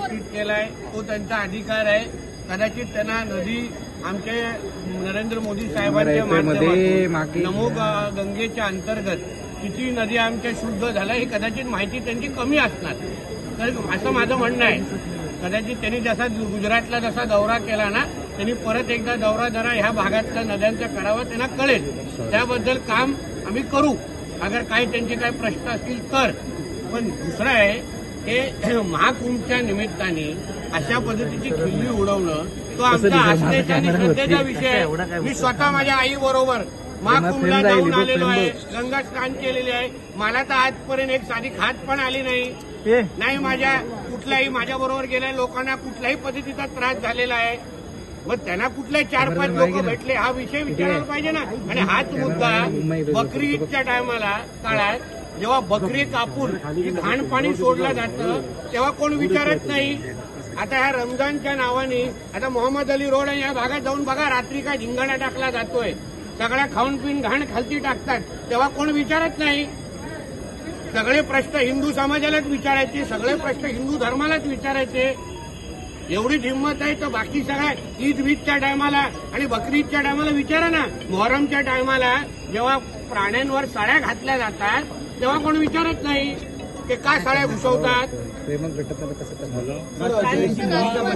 व्यवस्थित केलाय, तो त्यांचा अधिकार आहे. कदाचित त्यांना नदी आमचे नरेंद्र मोदी साहेबांच्या माध्यमातून नमो गंगेच्या अंतर्गत किती नदी आमच्या शुद्ध झाल्या ही कदाचित माहिती त्यांची कमी असणार. तर असं माझं म्हणणं आहे. कदाचित त्यांनी जसा गुजरातला जसा दौरा केला ना, त्यांनी परत एकदा दौरा जरा ह्या भागातल्या नद्यांचा करावा, त्यांना कळेल. त्याबद्दल काम आम्ही करू, अगर काही त्यांचे काही प्रश्न असतील तर. पण दुसरं आहे हे महाकुंभच्या निमित्ताने अशा पद्धतीची खिल्ली उडवणं तो आमचा आस्थेचा आणि श्रद्धेचा विषय आहे. मी स्वतः माझ्या आईबरोबर महाकुंभला जाऊन आलेलो आहे, गंगा स्नान केलेले आहे. मला तर आजपर्यंत एक साधी खात पण आली नाही. माझ्या कुठल्याही माझ्याबरोबर गेल्या लोकांना कुठल्याही पद्धतीचा त्रास झालेला आहे. मग त्यांना कुठले 4-5 लोक भेटले हा विषय विचारायला पाहिजे ना. आणि हाच मुद्दा बकरी ईदच्या टायमाला काळात जेव्हा बकरी कापून जी घाण पाणी सोडलं जातं तेव्हा कोण विचारत नाही. आता ह्या रमजानच्या नावाने आता मोहम्मद अली रोड आणि या भागात जाऊन बघा, रात्री काय धिंगाणा टाकला जातोय. सगळ्या खाऊन पिऊन घाण खालती टाकतात, तेव्हा कोण विचारत नाही. सगळे प्रश्न हिंदू समाजालाच विचारायचे, सगळे प्रश्न हिंदू धर्मालाच विचारायचे. एवढीच हिंमत आहे तर बाकी सगळ्या ईदच्या टायमाला आणि बकरीदच्या टायमाला विचारा ना. मोहरमच्या टायमाला जेव्हा प्राण्यांवर साड्या घातल्या जातात तेव्हा कोण विचारत नाही ते का साड्या घुसवतात.